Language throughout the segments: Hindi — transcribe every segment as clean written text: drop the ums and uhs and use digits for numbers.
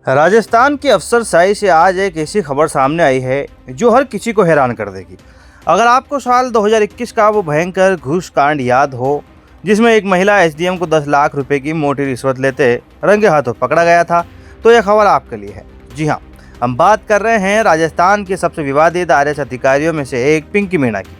राजस्थान की अफसरशाही से आज एक ऐसी खबर सामने आई है जो हर किसी को हैरान कर देगी। अगर आपको साल 2021 का वो भयंकर घूस कांड याद हो जिसमें एक महिला एसडीएम को 10 लाख रुपए की मोटी रिश्वत लेते रंगे हाथों पकड़ा गया था, तो यह खबर आपके लिए है। जी हाँ, हम बात कर रहे हैं राजस्थान के सबसे विवादित आरएएस अधिकारियों में से एक पिंकी मीणा की।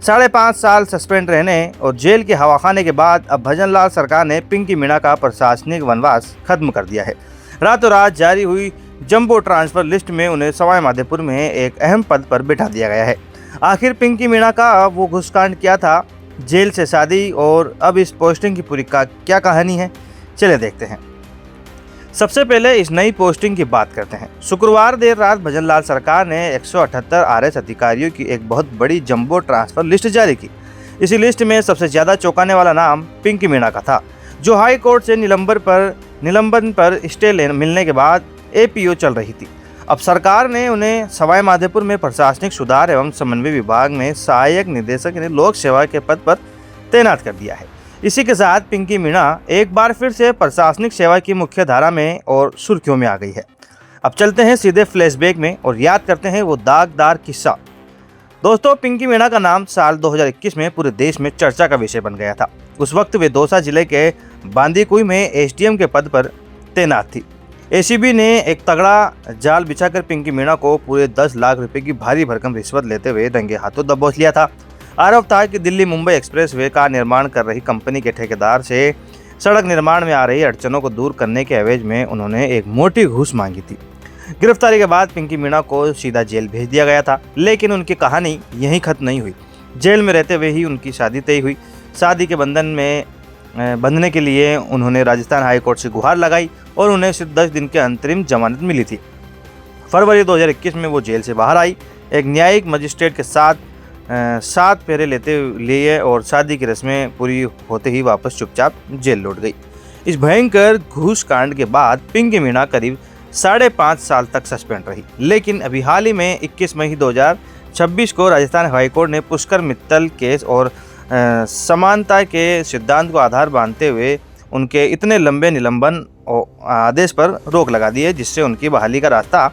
5.5 साल सस्पेंड रहने और जेल के हवाखाने के बाद अब भजनलाल सरकार ने पिंकी मीणा का प्रशासनिक वनवास खत्म कर दिया है। रातों रात जारी हुई जंबो ट्रांसफर लिस्ट में उन्हें सवाई माधोपुर में एक अहम पद पर बिठा दिया गया है। आखिर पिंकी मीणा का वो घूसकांड क्या था, जेल से शादी और अब इस पोस्टिंग की पूरी का क्या कहानी है, चले देखते हैं। सबसे पहले इस नई पोस्टिंग की बात करते हैं। शुक्रवार देर रात भजनलाल सरकार ने 178 आरएएस अधिकारियों की एक बहुत बड़ी जंबो ट्रांसफर लिस्ट जारी की। इसी लिस्ट में सबसे ज्यादा चौंकाने वाला नाम पिंकी मीणा का था, जो हाई कोर्ट से निलंबन पर स्टे मिलने के बाद एपीओ चल रही थी। अब सरकार ने उन्हें सवाई माधोपुर में प्रशासनिक सुधार एवं समन्वय विभाग में सहायक निदेशक यानी लोक सेवा के पद पर तैनात कर दिया है। इसी के साथ पिंकी मीणा एक बार फिर से प्रशासनिक सेवा की मुख्य धारा में और सुर्खियों में आ गई है। अब चलते हैं सीधे फ्लैशबैक में और याद करते हैं वो दागदार किस्सा। दोस्तों, पिंकी मीणा का नाम साल 2021 में पूरे देश में चर्चा का विषय बन गया था। उस वक्त वे दौसा जिले के बांदीकुई में एसडीएम के पद पर तैनात थी। एसीबी ने एक तगड़ा जाल बिछाकर पिंकी मीणा को पूरे 10 लाख रुपए की भारी भरकम रिश्वत लेते हुए रंगे हाथों दबोच लिया था। आरोप था कि दिल्ली मुंबई एक्सप्रेसवे का निर्माण कर रही कंपनी के ठेकेदार से सड़क निर्माण में आ रही अड़चनों को दूर करने के एवज में उन्होंने एक मोटी घूस मांगी थी। गिरफ्तारी के बाद पिंकी मीणा को सीधा जेल भेज दिया गया था, लेकिन उनकी कहानी यहीं खत्म नहीं हुई। जेल में रहते हुए ही उनकी शादी तय हुई। शादी के बंधन में बंधने के लिए उन्होंने राजस्थान हाई कोर्ट से गुहार लगाई और उन्हें सिर्फ 10 दिन की अंतरिम जमानत मिली थी। फरवरी 2021 में वो जेल से बाहर आई। एक न्यायिक मजिस्ट्रेट के साथ 7 फेरे लेते लिए और शादी की रस्में पूरी होते ही वापस चुपचाप जेल लौट गई। इस भयंकर घूस कांड के बाद पिंकी मीणा करीब 5.5 साल तक सस्पेंड रही, लेकिन अभी हाल ही में 21 मई 2026 को राजस्थान हाईकोर्ट ने पुष्कर मित्तल केस और समानता के सिद्धांत को आधार मानते हुए उनके इतने लंबे निलंबन आदेश पर रोक लगा दी है, जिससे उनकी बहाली का रास्ता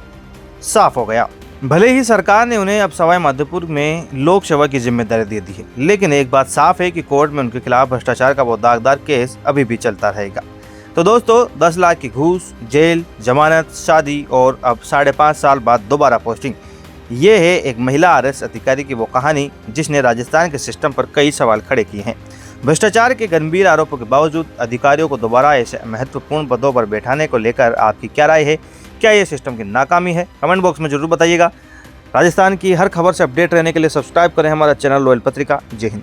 साफ हो गया। भले ही सरकार ने उन्हें अब सवाई माधोपुर में लोक सेवा की जिम्मेदारी दे दी है, लेकिन एक बात साफ है कि कोर्ट में उनके खिलाफ भ्रष्टाचार का वो दागदार केस अभी भी चलता रहेगा। तो दोस्तों, 10 लाख की घूस, जेल, जमानत, शादी और अब 5.5 साल बाद दोबारा पोस्टिंग, ये है एक महिला आरएएस अधिकारी की वो कहानी जिसने राजस्थान के सिस्टम पर कई सवाल खड़े किए हैं। भ्रष्टाचार के गंभीर आरोपों के बावजूद अधिकारियों को दोबारा ऐसे महत्वपूर्ण पदों पर बैठाने को लेकर आपकी क्या राय है? क्या ये सिस्टम की नाकामी है? कमेंट बॉक्स में जरूर बताइएगा। राजस्थान की हर खबर से अपडेट रहने के लिए सब्सक्राइब करें हमारा चैनल रॉयल पत्रिका। जय हिंद।